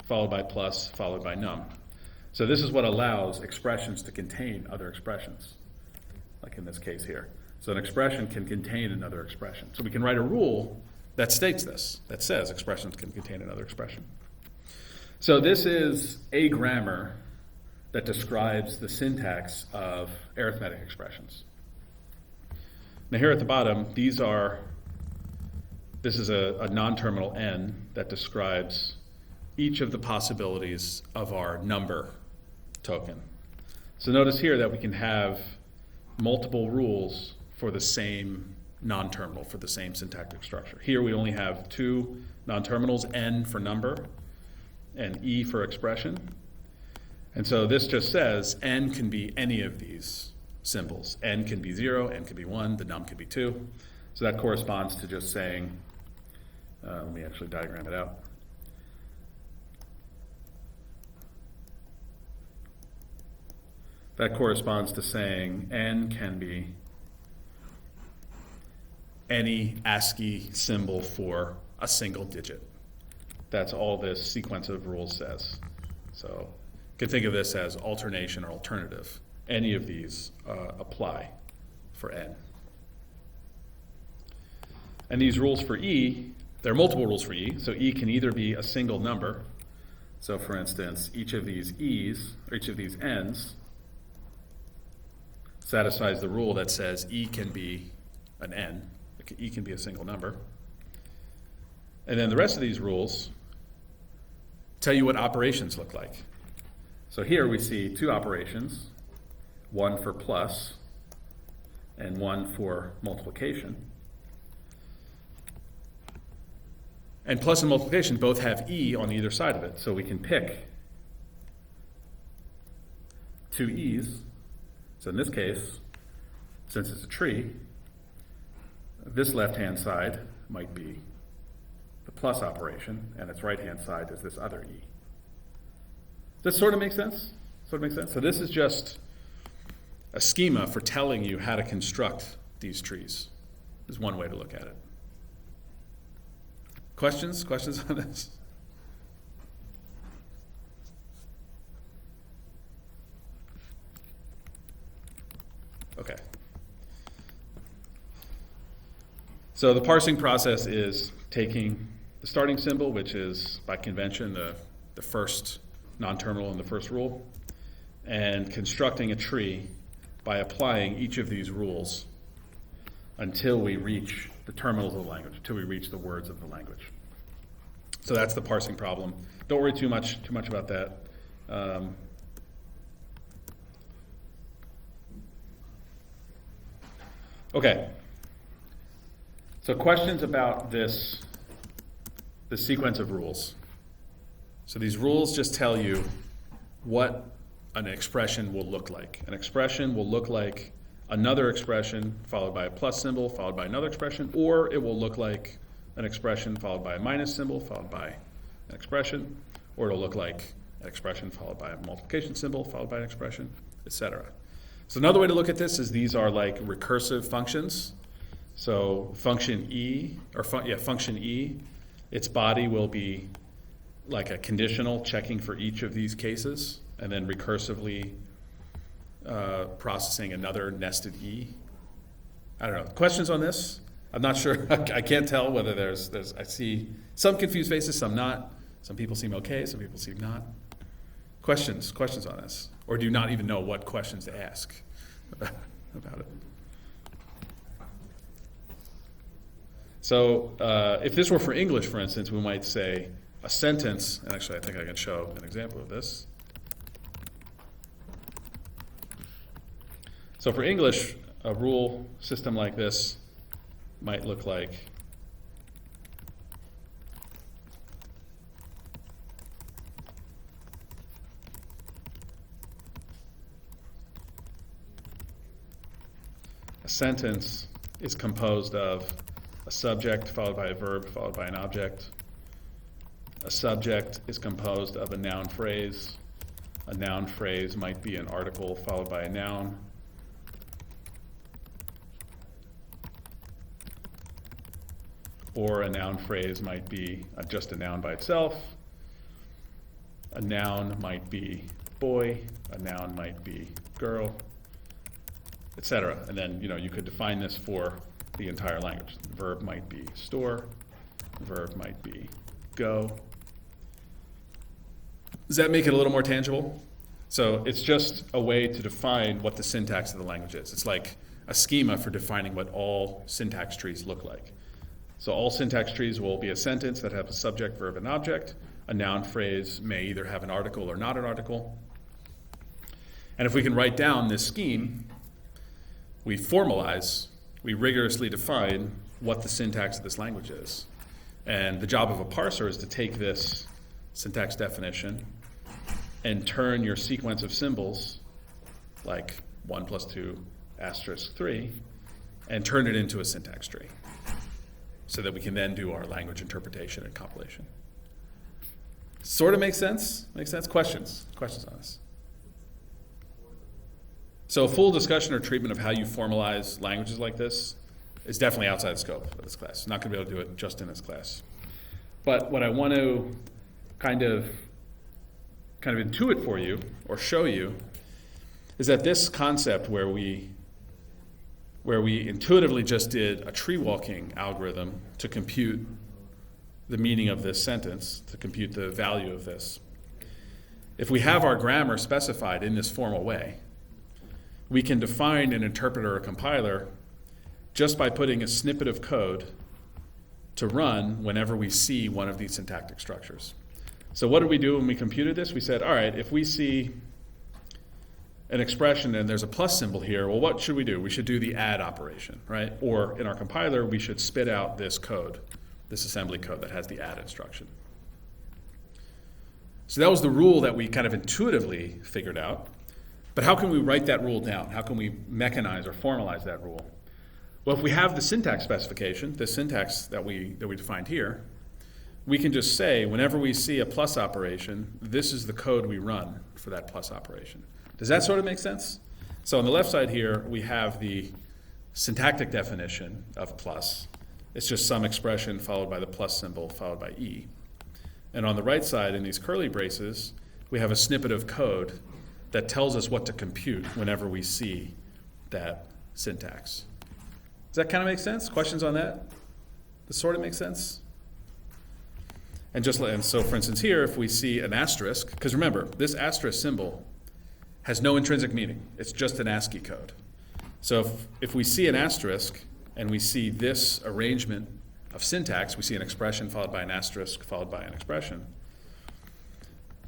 followed by plus followed by num. So this is what allows expressions to contain other expressions, like in this case here. So an expression can contain another expression. So we can write a rule that states this, that says expressions can contain another expression. So this is a grammar that describes the syntax of arithmetic expressions. Now here at the bottom, this is a non-terminal n that describes each of the possibilities of our number token. So notice here that we can have multiple rules for the same non-terminal, for the same syntactic structure. Here we only have two non-terminals, n for number and e for expression. And so this just says n can be any of these symbols. N can be 0, n can be 1, the num can be 2. So that corresponds to just saying, let me actually diagram it out. That corresponds to saying n can be any ASCII symbol for a single digit. That's all this sequence of rules says. So you can think of this as alternation or alternative. Any of these apply for n. And these rules for E, there are multiple rules for E. So E can either be a single number. So for instance, each of these E's, or each of these N's, satisfies the rule that says E can be an N. E can be a single number. And then the rest of these rules tell you what operations look like. So here we see two operations, one for plus and one for multiplication. And plus and multiplication both have E on either side of it, so we can pick two E's. So in this case, since it's a tree, this left-hand side might be the plus operation, and its right-hand side is this other E. Does this sort of make sense? So this is just a schema for telling you how to construct these trees. Is one way to look at it. Questions on this? Okay. So the parsing process is taking the starting symbol, which is by convention the first non-terminal in the first rule, and constructing a tree by applying each of these rules until we reach the terminals of the language, until we reach the words of the language. So that's the parsing problem. Don't worry too much about that. Okay. So questions about this, the sequence of rules. So these rules just tell you what an expression will look like. An expression will look like another expression followed by a plus symbol, followed by another expression, or it will look like an expression followed by a minus symbol, followed by an expression, or it'll look like an expression followed by a multiplication symbol, followed by an expression, etc. So another way to look at this is these are like recursive functions. So function E, function E, its body will be like a conditional checking for each of these cases, and then recursively processing another nested E. I don't know. Questions on this? I'm not sure. I can't tell whether there's. I see some confused faces, some not. Some people seem okay, some people seem not. Questions on this? Or do you not even know what questions to ask about it? So if this were for English, for instance, we might say a sentence, and actually I think I can show an example of this. So for English, a rule system like this might look like a sentence is composed of a subject followed by a verb followed by an object. A subject is composed of a noun phrase. A noun phrase might be an article followed by a noun. Or a noun phrase might be just a noun by itself. A noun might be boy. A noun might be girl, etc. And then you could define this for the entire language. The verb might be store. The verb might be go. Does that make it a little more tangible? So it's just a way to define what the syntax of the language is. It's like a schema for defining what all syntax trees look like. So all syntax trees will be a sentence that have a subject, verb, and object. A noun phrase may either have an article or not an article. And if we can write down this scheme, we formalize, we rigorously define what the syntax of this language is. And the job of a parser is to take this syntax definition and turn your sequence of symbols, like 1 + 2 * 3, and turn it into a syntax tree, so that we can then do our language interpretation and compilation. Sort of makes sense? Makes sense? Questions on this? So a full discussion or treatment of how you formalize languages like this is definitely outside the scope of this class. I'm not going to be able to do it just in this class. But what I want to kind of intuit for you or show you is that this concept where we intuitively just did a tree walking algorithm to compute the meaning of this sentence, to compute the value of this. If we have our grammar specified in this formal way, we can define an interpreter or compiler just by putting a snippet of code to run whenever we see one of these syntactic structures. So what did we do when we computed this? We said, all right, if we see an expression and there's a plus symbol here, well, what should we do? We should do the add operation, right? Or in our compiler, we should spit out this code, this assembly code that has the add instruction. So that was the rule that we kind of intuitively figured out. But how can we write that rule down? How can we mechanize or formalize that rule? Well, if we have the syntax specification, the syntax that we defined here, we can just say, whenever we see a plus operation, this is the code we run for that plus operation. Does that sort of make sense? So on the left side here, we have the syntactic definition of plus. It's just some expression followed by the plus symbol followed by E. And on the right side, in these curly braces, we have a snippet of code that tells us what to compute whenever we see that syntax. Does that kind of make sense? Questions on that? Does sort of make sense? And so, for instance, here, if we see an asterisk, because remember, this asterisk symbol has no intrinsic meaning. It's just an ASCII code. So if we see an asterisk and we see this arrangement of syntax, we see an expression followed by an asterisk followed by an expression,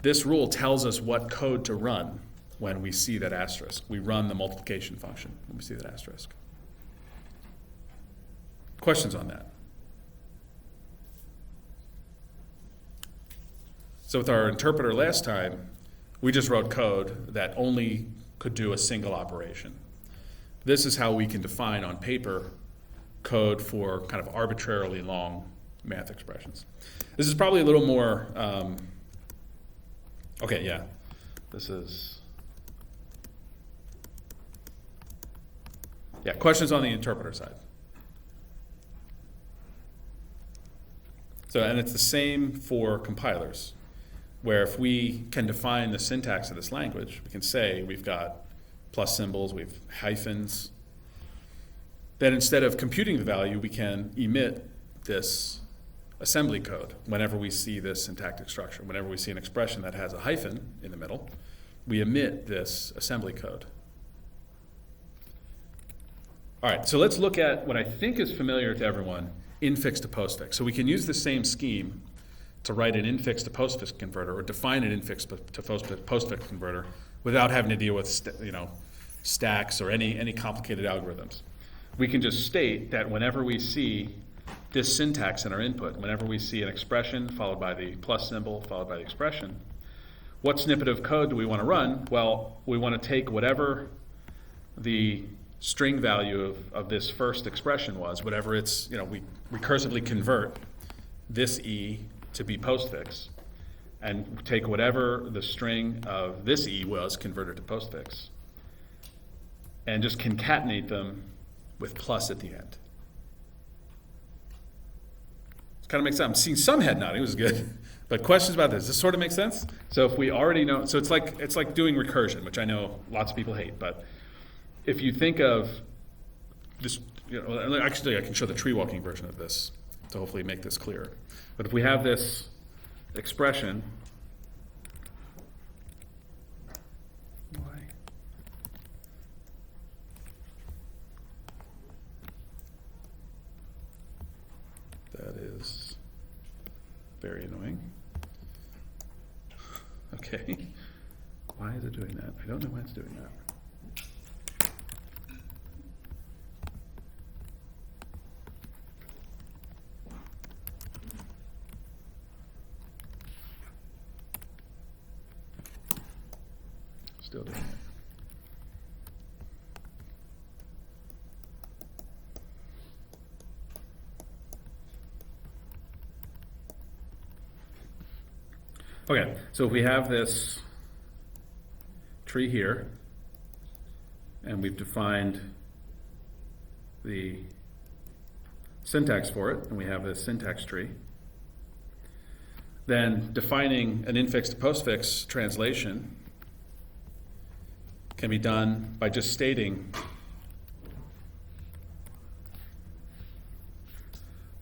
this rule tells us what code to run when we see that asterisk. We run the multiplication function when we see that asterisk. Questions on that? So with our interpreter last time, we just wrote code that only could do a single operation. This is how we can define on paper code for kind of arbitrarily long math expressions. This is probably a little more, okay, yeah, this is, yeah, questions on the interpreter side. So, and it's the same for compilers, where if we can define the syntax of this language, we can say we've got plus symbols, we've hyphens, then instead of computing the value, we can emit this assembly code whenever we see this syntactic structure. Whenever we see an expression that has a hyphen in the middle, we emit this assembly code. All right, so let's look at what I think is familiar to everyone, infix to postfix. So we can use the same scheme to write an infix to postfix converter or define an infix to postfix converter without having to deal with stacks or any complicated algorithms. We can just state that whenever we see this syntax in our input, whenever we see an expression followed by the plus symbol followed by the expression, what snippet of code do we want to run? Well, we want to take whatever the string value of this first expression was, whatever it's, we recursively convert this E to be postfix, and take whatever the string of this E was converted to postfix, and just concatenate them with plus at the end. It kind of makes sense. I'm seeing some head nodding, which is good. But questions about this? Does this sort of make sense? So if we already know, so it's like doing recursion, which I know lots of people hate, but if you think of this, actually I can show the tree walking version of this to hopefully make this clearer. But if we have this expression, that is very annoying. Okay. Why is it doing that? I don't know why it's doing that. Still doing it. Okay, so if we have this tree here, and we've defined the syntax for it, and we have this syntax tree, then defining an infix to postfix translation can be done by just stating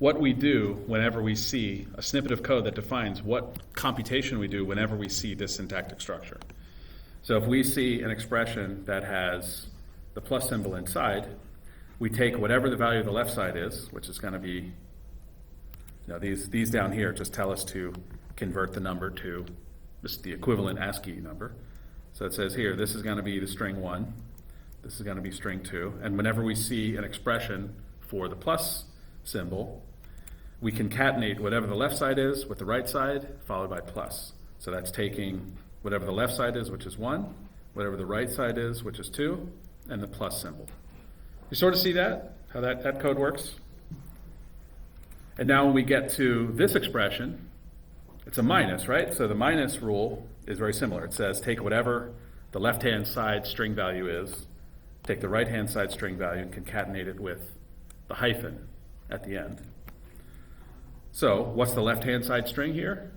what we do whenever we see a snippet of code that defines what computation we do whenever we see this syntactic structure. So if we see an expression that has the plus symbol inside, we take whatever the value of the left side is, which is going to be, these down here just tell us to convert the number to just the equivalent ASCII number. So it says here, this is going to be the string 1, this is going to be string 2, and whenever we see an expression for the plus symbol, we concatenate whatever the left side is with the right side, followed by plus. So that's taking whatever the left side is, which is 1, whatever the right side is, which is 2, and the plus symbol. You sort of see that, how that code works? And now when we get to this expression, it's a minus, right? So the minus rule is very similar. It says take whatever the left-hand side string value is, take the right-hand side string value and concatenate it with the hyphen at the end. So what's the left-hand side string here?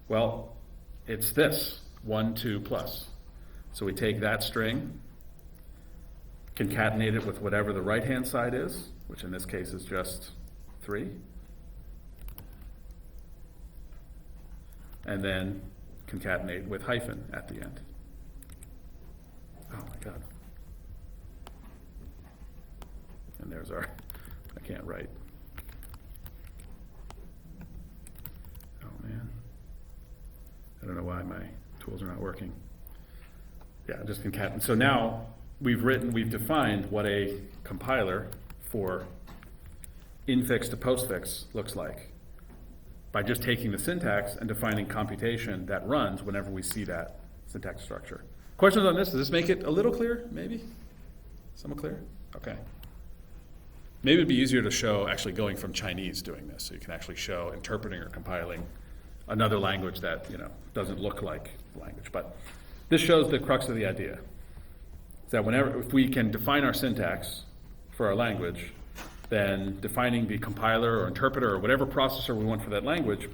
Well, it's this, 1, 2, plus. So we take that string, concatenate it with whatever the right-hand side is, which in this case is just 3, and then concatenate with hyphen at the end. Oh my God. And there's our, I can't write. Oh man. I don't know why my tools are not working. Yeah, just concatenate. So now we've defined what a compiler for infix to postfix looks like by just taking the syntax and defining computation that runs whenever we see that syntax structure. Questions on this? Does this make it a little clear, maybe? Somewhat clear? Okay. Maybe it'd be easier to show actually going from Chinese doing this, so you can actually show interpreting or compiling another language that, you know, doesn't look like language. But this shows the crux of the idea. Is that whenever, if we can define our syntax for our language, then defining the compiler or interpreter or whatever processor we want for that language,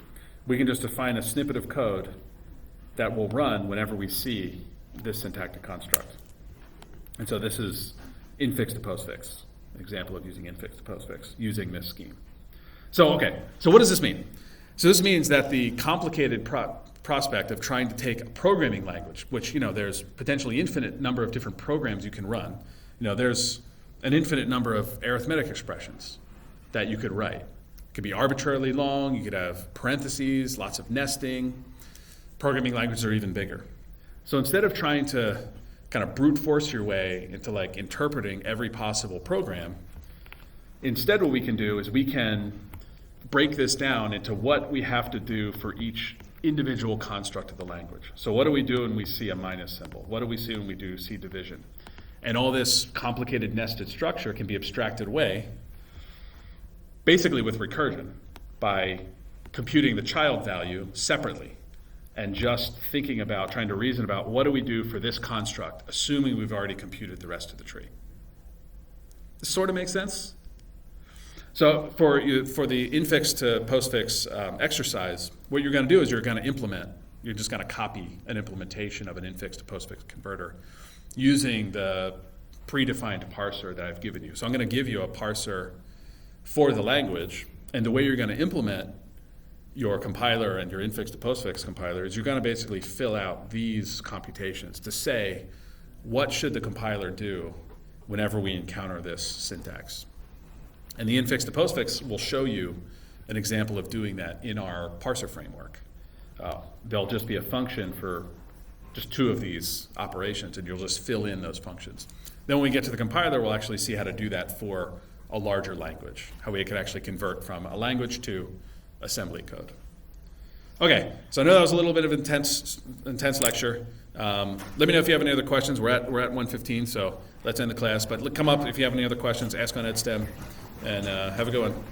we can just define a snippet of code that will run whenever we see this syntactic construct. And so this is infix to postfix, an example of using infix to postfix using this scheme. So, okay, so what does this mean? So this means that the complicated prospect of trying to take a programming language, which, you know, there's potentially infinite number of different programs you can run. You know, there's an infinite number of arithmetic expressions that you could write. It could be arbitrarily long, you could have parentheses, lots of nesting. Programming languages are even bigger. So instead of trying to kind of brute force your way into like interpreting every possible program, instead what we can do is we can break this down into what we have to do for each individual construct of the language. So what do we do when we see a minus symbol? What do we see when we do see division? And all this complicated nested structure can be abstracted away basically with recursion by computing the child value separately and just thinking about, trying to reason about what do we do for this construct, assuming we've already computed the rest of the tree. This sort of makes sense? So for the infix to postfix exercise, what you're going to do is you're just going to copy an implementation of an infix to postfix converter using the predefined parser that I've given you. So I'm going to give you a parser for the language, and the way you're going to implement your compiler and your infix to postfix compiler is you're going to basically fill out these computations to say what should the compiler do whenever we encounter this syntax. And the infix to postfix will show you an example of doing that in our parser framework. There'll just be a function for just two of these operations, and you'll just fill in those functions. Then when we get to the compiler, we'll actually see how to do that for a larger language, how we could actually convert from a language to assembly code. Okay, so I know that was a little bit of intense lecture. Let me know if you have any other questions. We're at 1:15, so let's end the class. But come up if you have any other questions, ask on EdSTEM, and have a good one.